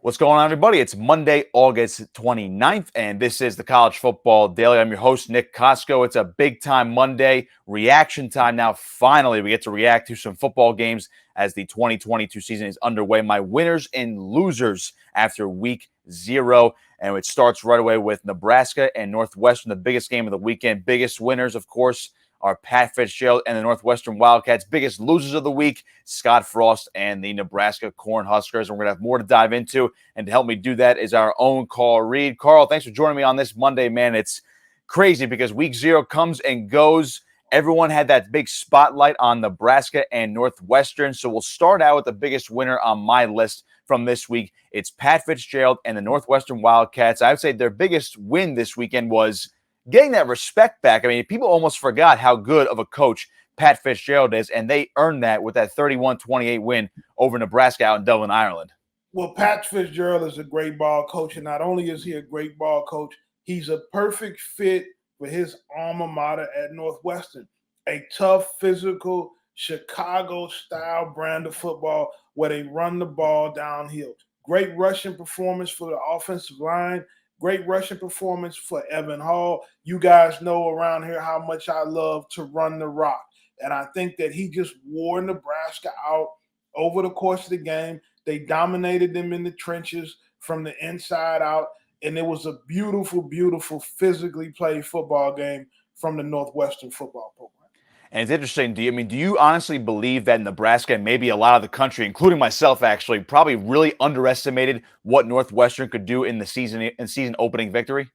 What's going on, everybody? It's Monday, August 29th, and this is the College Football Daily. I'm your host, Nick Kosko. It's a big-time Monday, reaction time now. Finally, we get to react to some football games as the 2022 season is underway. My winners and losers after week 0, and it starts right away with Nebraska and Northwestern, the biggest game of the weekend. Biggest winners, of course, are Pat Fitzgerald and the Northwestern Wildcats. Biggest losers of the week, Scott Frost and the Nebraska Cornhuskers. And we're going to have more to dive into. And to help me do that is our own Carl Reed. Carl, thanks for joining me on this Monday, man. It's crazy because week 0 comes and goes. Everyone had that big spotlight on Nebraska and Northwestern. So we'll start out with the biggest winner on my list from this week. It's Pat Fitzgerald and the Northwestern Wildcats. I would say their biggest win this weekend was getting that respect back. I mean, people almost forgot how good of a coach Pat Fitzgerald is, and they earned that with that 31-28 win over Nebraska out in Dublin, Ireland. Well, Pat Fitzgerald is a great ball coach, and not only is he a great ball coach, he's a perfect fit for his alma mater at Northwestern, a tough, physical, Chicago-style brand of football where they run the ball downhill. Great rushing performance for the offensive line. Great rushing performance for Evan Hall. You guys know around here how much I love to run the rock. And I think that he just wore Nebraska out over the course of the game. They dominated them in the trenches from the inside out. And it was a beautiful, beautiful, physically played football game from the Northwestern football program. And it's interesting. Do you honestly believe that Nebraska and maybe a lot of the country, including myself actually, probably really underestimated what Northwestern could do in the season opening victory?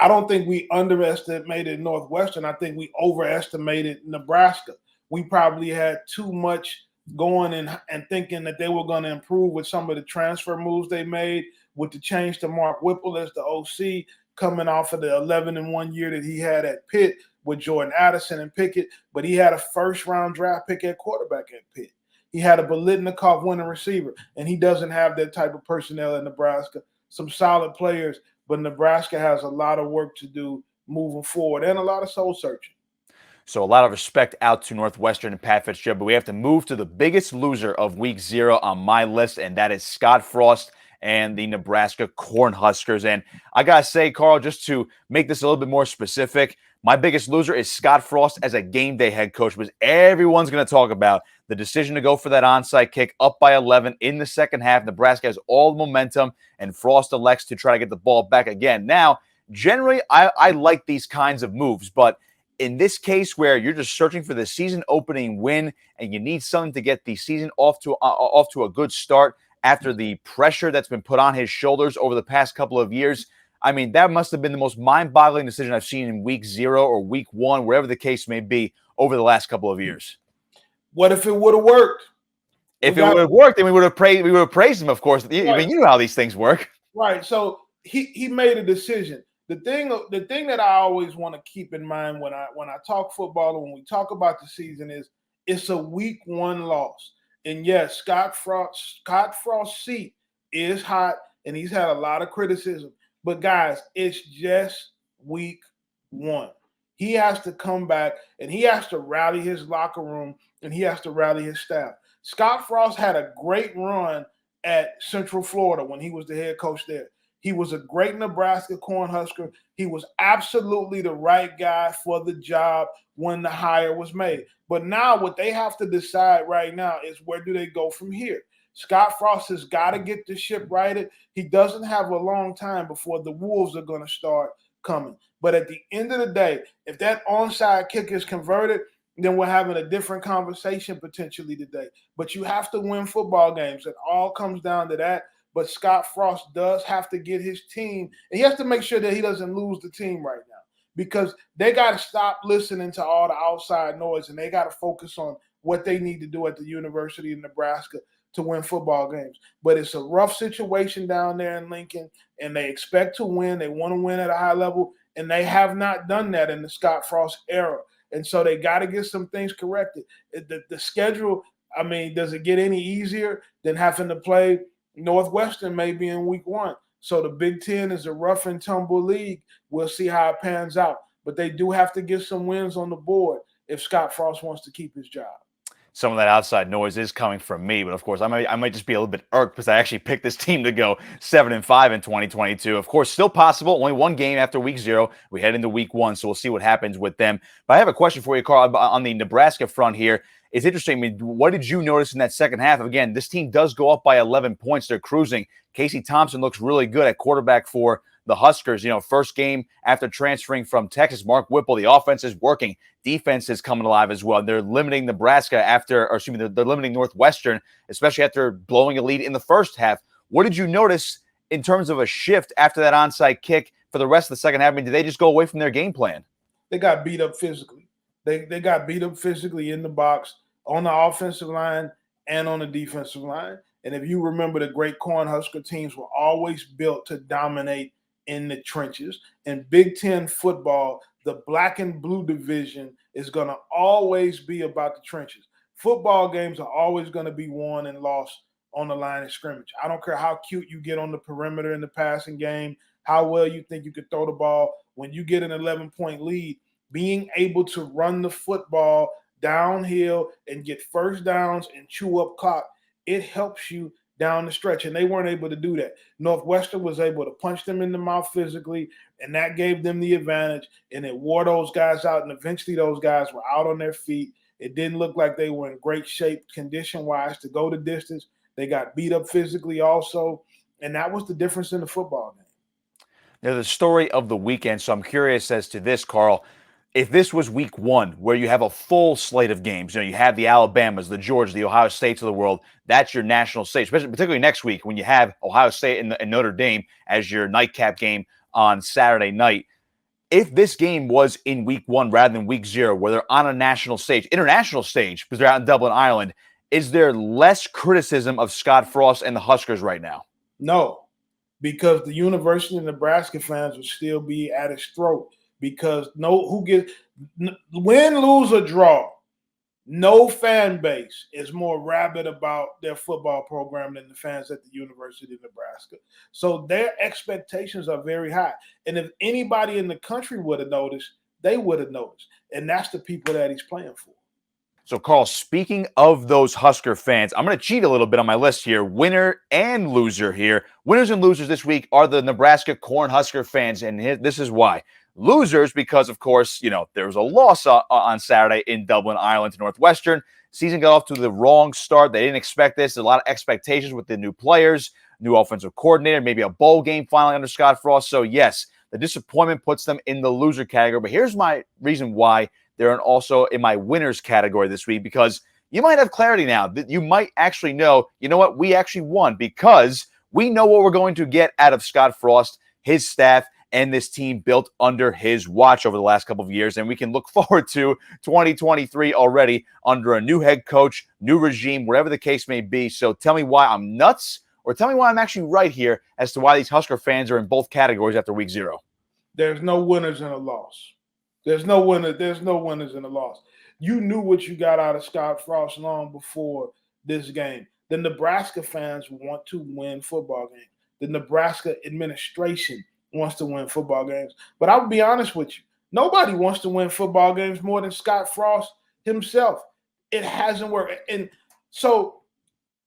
I don't think we underestimated Northwestern. I think we overestimated Nebraska. We probably had too much going and thinking that they were going to improve with some of the transfer moves they made, with the change to Mark Whipple as the OC, coming off of the 11-1 year that he had at Pitt with Jordan Addison and Pickett, but he had a first-round draft pick at quarterback at Pitt. He had a Biletnikoff winning receiver, and he doesn't have that type of personnel in Nebraska. Some solid players, but Nebraska has a lot of work to do moving forward and a lot of soul searching. So a lot of respect out to Northwestern and Pat Fitzgerald, but we have to move to the biggest loser of week 0 on my list, and that is Scott Frost and the Nebraska Cornhuskers. And I got to say, Carl, just to make this a little bit more specific, my biggest loser is Scott Frost as a game day head coach, because everyone's going to talk about the decision to go for that onside kick up by 11 in the second half. Nebraska has all the momentum, and Frost elects to try to get the ball back again. Now, generally, I like these kinds of moves, but in this case where you're just searching for the season opening win and you need something to get the season off to a good start after the pressure that's been put on his shoulders over the past couple of years, I mean, that must have been the most mind-boggling decision I've seen in week 0 or week 1, wherever the case may be, over the last couple of years. What if it would have worked? If it would have worked, then we would have praised him, of course. Right. I mean, you know how these things work. Right. So he made a decision. The thing that I always want to keep in mind when I talk football and when we talk about the season is it's a week 1 loss. And yes, Scott Frost's seat is hot, and he's had a lot of criticism. But guys, it's just week 1. He has to come back, and he has to rally his locker room, and he has to rally his staff. Scott Frost had a great run at Central Florida when he was the head coach there. He was a great Nebraska Cornhusker. He was absolutely the right guy for the job when the hire was made. But now what they have to decide right now is, where do they go from here? Scott Frost has got to get the ship righted. He doesn't have a long time before the Wolves are going to start coming. But at the end of the day, if that onside kick is converted, then we're having a different conversation potentially today. But you have to win football games. It all comes down to that. But Scott Frost does have to get his team, and he has to make sure that he doesn't lose the team right now, because they got to stop listening to all the outside noise, and they got to focus on what they need to do at the University of Nebraska to win football games. But it's a rough situation down there in Lincoln, and they expect to win. They want to win at a high level, and they have not done that in the Scott Frost era. And so they got to get some things corrected. The schedule, I mean, does it get any easier than having to play Northwestern maybe in week 1? So the Big Ten is a rough and tumble league. We'll see how it pans out. But they do have to get some wins on the board if Scott Frost wants to keep his job. Some of that outside noise is coming from me, but of course, I might just be a little bit irked because I actually picked this team to go 7-5 in 2022. Of course, still possible. Only one game after week 0. We head into week 1, so we'll see what happens with them. But I have a question for you, Carl, on the Nebraska front here. It's interesting. I mean, what did you notice in that second half? Again, this team does go up by 11 points. They're cruising. Casey Thompson looks really good at quarterback for the Huskers. First game after transferring from Texas, Mark Whipple, the offense is working. Defense is coming alive as well. They're limiting Nebraska they're limiting Northwestern, especially after blowing a lead in the first half. What did you notice in terms of a shift after that onside kick for the rest of the second half? I mean, did they just go away from their game plan? They got beat up physically. They got beat up physically in the box, on the offensive line and on the defensive line. And if you remember, the great Cornhusker teams were always built to dominate in the trenches. In Big Ten football, the black and blue division is going to always be about the trenches. Football games are always going to be won and lost on the line of scrimmage. I don't care how cute you get on the perimeter in the passing game, how well you think you could throw the ball. When you get an 11-point lead, being able to run the football downhill and get first downs and chew up clock, it helps you down the stretch. And they weren't able to do that. Northwestern was able to punch them in the mouth physically, and that gave them the advantage. And it wore those guys out, and eventually those guys were out on their feet. It didn't look like they were in great shape condition-wise to go the distance. They got beat up physically also, and that was the difference in the football game. Now, the story of the weekend, so I'm curious as to this, Carl. If this was week 1, where you have a full slate of games, you have the Alabamas, the Georgias, the Ohio States of the world, that's your national stage, particularly next week when you have Ohio State and Notre Dame as your nightcap game on Saturday night. If this game was in week 1 rather than week 0, where they're on a national stage, international stage, because they're out in Dublin, Ireland, is there less criticism of Scott Frost and the Huskers right now? No, because the University of Nebraska fans will still be at its throat. Because win, lose, or draw, no fan base is more rabid about their football program than the fans at the University of Nebraska. So their expectations are very high. And if anybody in the country would have noticed, they would have noticed. And that's the people that he's playing for. So, Carl, speaking of those Husker fans, I'm going to cheat a little bit on my list here. Winner and loser here. Winners and losers this week are the Nebraska Cornhusker fans, and this is why. Losers because, of course, there was a loss on Saturday in Dublin, Ireland to Northwestern. Season got off to the wrong start. They didn't expect this. There's a lot of expectations with the new players, new offensive coordinator, maybe a bowl game finally under Scott Frost. So, yes, the disappointment puts them in the loser category. But here's my reason why they're also in my winners category this week, because you might have clarity now that you might actually know, what, we actually won because we know what we're going to get out of Scott Frost, his staff, and this team built under his watch over the last couple of years. And we can look forward to 2023 already under a new head coach, new regime, whatever the case may be. So tell me why I'm nuts, or tell me why I'm actually right here as to why these Husker fans are in both categories after week 0. There's no winners and a loss. There's no winners in a loss. You knew what you got out of Scott Frost long before this game. The Nebraska fans want to win football games. The Nebraska administration wants to win football games. But I will be honest with you. Nobody wants to win football games more than Scott Frost himself. It hasn't worked. And so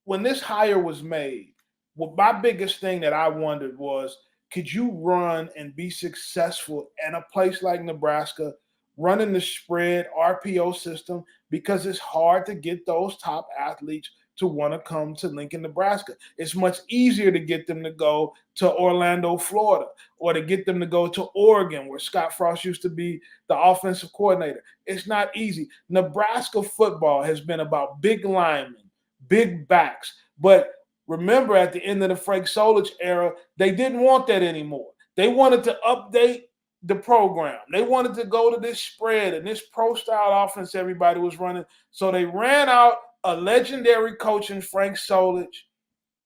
when this hire was made, my biggest thing that I wondered was, could you run and be successful in a place like Nebraska, running the spread RPO system? Because it's hard to get those top athletes to want to come to Lincoln, Nebraska. It's much easier to get them to go to Orlando, Florida, or to get them to go to Oregon, where Scott Frost used to be the offensive coordinator. It's not easy. Nebraska football has been about big linemen, big backs, but remember, at the end of the Frank Solich era, they didn't want that anymore. They wanted to update the program. They wanted to go to this spread and this pro-style offense everybody was running. So they ran out a legendary coach in Frank Solich,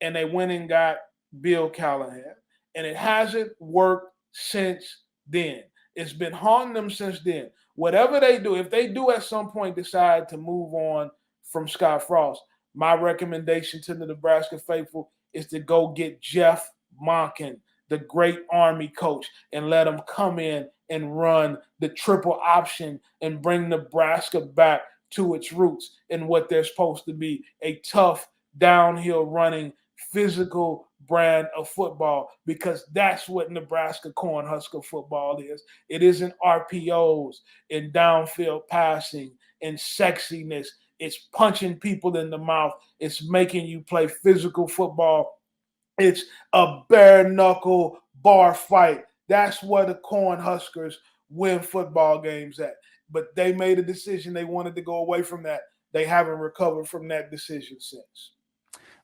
and they went and got Bill Callahan. And it hasn't worked since then. It's been haunting them since then. Whatever they do, if they do at some point decide to move on from Scott Frost, my recommendation to the Nebraska faithful is to go get Jeff Monken, the great Army coach, and let him come in and run the triple option and bring Nebraska back to its roots and what they're supposed to be, a tough, downhill running, physical brand of football, because that's what Nebraska Cornhusker football is. It isn't RPOs and downfield passing and sexiness. It's punching people in the mouth. It's making you play physical football. It's a bare knuckle bar fight. That's where the Cornhuskers win football games at. But they made a decision. They wanted to go away from that. They haven't recovered from that decision since.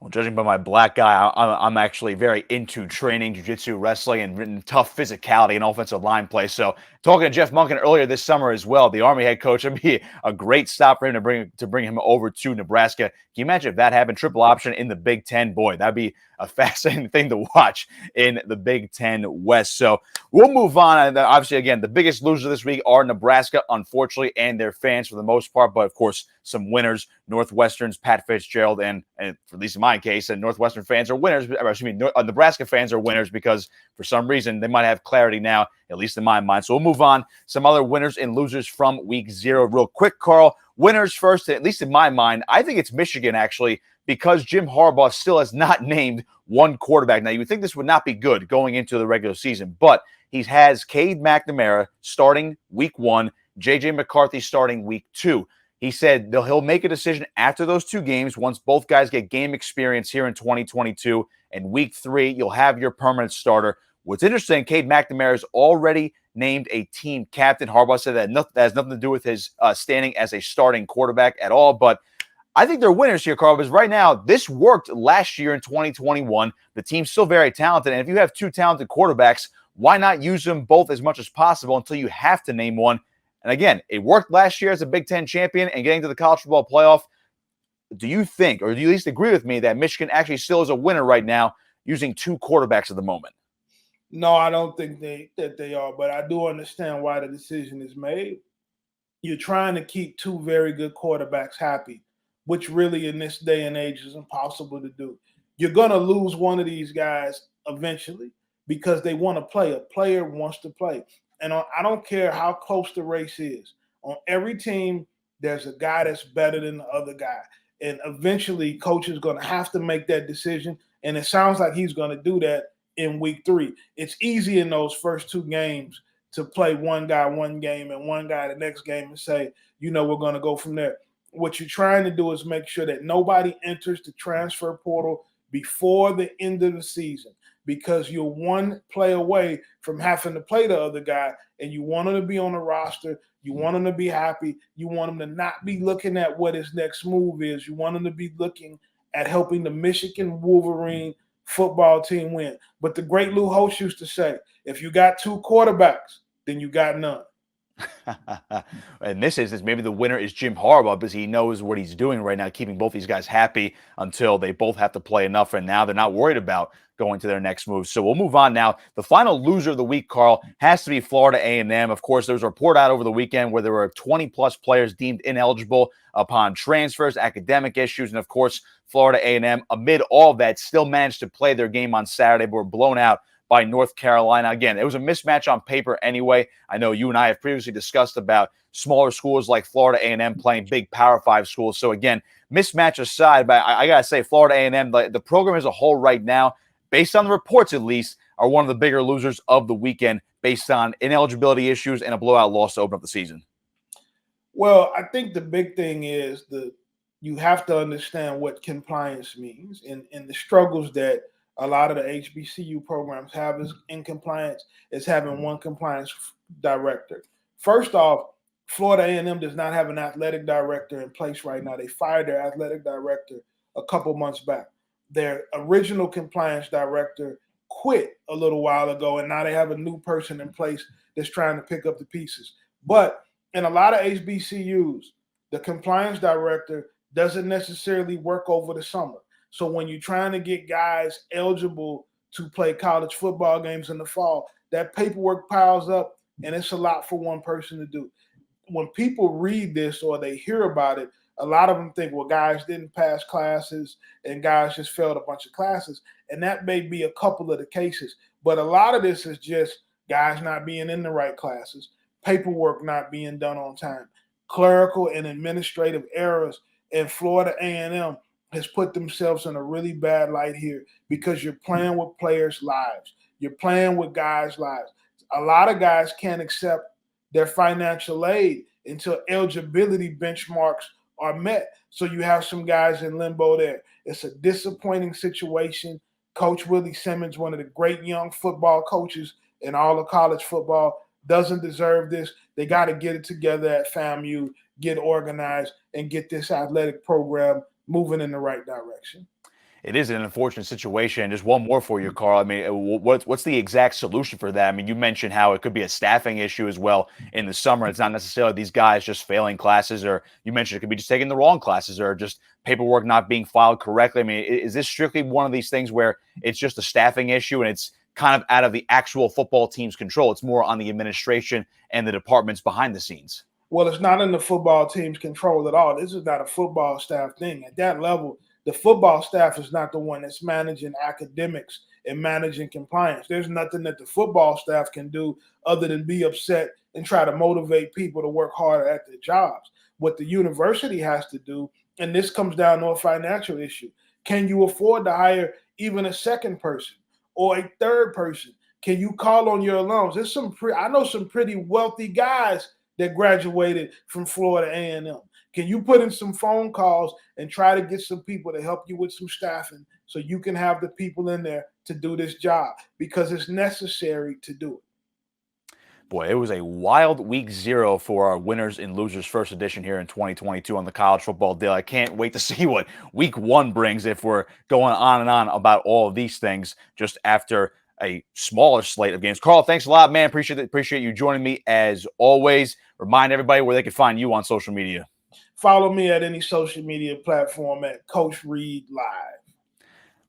Well, judging by my black guy, I'm actually very into training, jiu-jitsu, wrestling, and tough physicality and offensive line play. So talking to Jeff Monken earlier this summer as well, the Army head coach, it'd be a great stop for him to bring him over to Nebraska. Can you imagine if that happened, triple option in the Big Ten? Boy, that'd be a fascinating thing to watch in the Big Ten West. So we'll move on. And obviously, again, the biggest losers this week are Nebraska, unfortunately, and their fans for the most part. But, of course, some winners, Northwestern's Pat Fitzgerald, and at least in my case, and Northwestern fans are winners. Nebraska fans are winners because for some reason they might have clarity now, at least in my mind. So we'll move on. Some other winners and losers from week 0 real quick, Carl. Winners first, at least in my mind, I think it's Michigan, actually, because Jim Harbaugh still has not named one quarterback. Now, you would think this would not be good going into the regular season, but he has Cade McNamara starting week 1, J.J. McCarthy starting week 2. He said he'll make a decision after those 2 games once both guys get game experience here in 2022. And week 3, you'll have your permanent starter. What's interesting, Cade McNamara is already named a team captain. Harbaugh said that has nothing to do with his standing as a starting quarterback at all. But I think they're winners here, Carl, because right now, this worked last year in 2021. The team's still very talented. And if you have 2 talented quarterbacks, why not use them both as much as possible until you have to name one? And again, it worked last year as a Big Ten champion and getting to the college football playoff. Do you think, or do you at least agree with me, that Michigan actually still is a winner right now using 2 quarterbacks at the moment? No, I don't think that they are, but I do understand why the decision is made. You're trying to keep 2 very good quarterbacks happy, which really in this day and age is impossible to do. You're going to lose one of these guys eventually because they want to play. A player wants to play. And I don't care how close the race is. On every team, there's a guy that's better than the other guy. And eventually, coach is going to have to make that decision. And it sounds like he's going to do that in week 3. It's easy in those first 2 games to play one guy one game and one guy the next game and say, we're going to go from there. What you're trying to do is make sure that nobody enters the transfer portal before the end of the season, because you're one play away from having to play the other guy, and you want him to be on the roster. You want him to be happy. You want him to not be looking at what his next move is. You want him to be looking at helping the Michigan Wolverine football team win. But the great Lou Holtz used to say, if you got 2 quarterbacks, then you got none. In this instance, maybe the winner is Jim Harbaugh because he knows what he's doing right now, keeping both these guys happy until they both have to play enough, and now they're not worried about going to their next move. So we'll move on now. The final loser of the week, Carl, has to be Florida A&M. Of course, there was a report out over the weekend where there were 20-plus players deemed ineligible upon transfers, academic issues, and of course, Florida A&M, amid all of that, still managed to play their game on Saturday, but were blown out by North Carolina. Again, it was a mismatch on paper anyway. I know you and I have previously discussed about smaller schools like Florida A&M playing big Power 5 schools. So again, mismatch aside, but I got to say Florida A&M, the program as a whole right now, based on the reports at least, are one of the bigger losers of the weekend based on ineligibility issues and a blowout loss to open up the season. Well, I think the big thing is you have to understand what compliance means and the struggles that a lot of the HBCU programs have in compliance is having one compliance director. First off, Florida A&M does not have an athletic director in place right now. They fired their athletic director a couple months back. Their original compliance director quit a little while ago, and now they have a new person in place that's trying to pick up the pieces. But in a lot of HBCUs, the compliance director doesn't necessarily work over the summer. So when you're trying to get guys eligible to play college football games in the fall, that paperwork piles up, and it's a lot for one person to do. When people read this or they hear about it, a lot of them think, well, guys didn't pass classes and guys just failed a bunch of classes. And that may be a couple of the cases. But a lot of this is just guys not being in the right classes, paperwork not being done on time, clerical and administrative errors, and Florida A&M has put themselves in a really bad light here because you're playing with players' lives. You're playing with guys' lives. A lot of guys can't accept their financial aid until eligibility benchmarks are met. So you have some guys in limbo there. It's a disappointing situation. Coach Willie Simmons, one of the great young football coaches in all of college football, doesn't deserve this. They got to get it together at FAMU, get organized, and get this athletic program moving in the right direction. It is an unfortunate situation. Just one more for you, Carl. I mean, what's the exact solution for that? I mean, you mentioned how it could be a staffing issue as well in the summer. It's not necessarily these guys just failing classes, or you mentioned it could be just taking the wrong classes or just paperwork not being filed correctly. I mean, is this strictly one of these things where it's just a staffing issue and it's kind of out of the actual football team's control? It's more on the administration and the departments behind the scenes. Well, it's not in the football team's control at all. This is not a football staff thing. At that level, the football staff is not the one that's managing academics and managing compliance. There's nothing that the football staff can do other than be upset and try to motivate people to work harder at their jobs. What the university has to do, and this comes down to a financial issue, can you afford to hire even a second person or a third person? Can you call on your alums? There's I know some pretty wealthy guys that graduated from Florida A&M. Can you put in some phone calls and try to get some people to help you with some staffing so you can have the people in there to do this job, because it's necessary to do it. Boy, it was a wild week 0 for our winners and losers first edition here in 2022 on the College Football Daily. I can't wait to see what week 1 brings if we're going on and on about all of these things just after a smaller slate of games. Carl, thanks a lot, man. Appreciate you joining me as always. Remind everybody where they can find you on social media. Follow me at any social media platform at Coach Reed Live.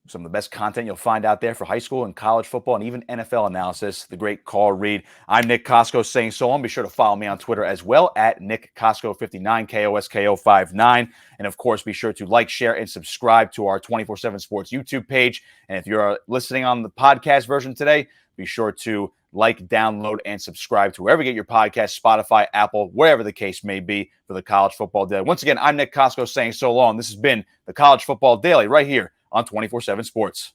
Some of the best content you'll find out there for high school and college football and even NFL analysis, the great Carl Reed. I'm Nick Kosko saying so long. Be sure to follow me on Twitter as well at Nick Kosko59, Kosko59. And of course, be sure to like, share, and subscribe to our 24/7 Sports YouTube page. And if you're listening on the podcast version today, be sure to like, download, and subscribe to wherever you get your podcast, Spotify, Apple, wherever the case may be for the College Football Daily. Once again, I'm Nick Kosko saying so long. This has been the College Football Daily right here on 24/7 Sports.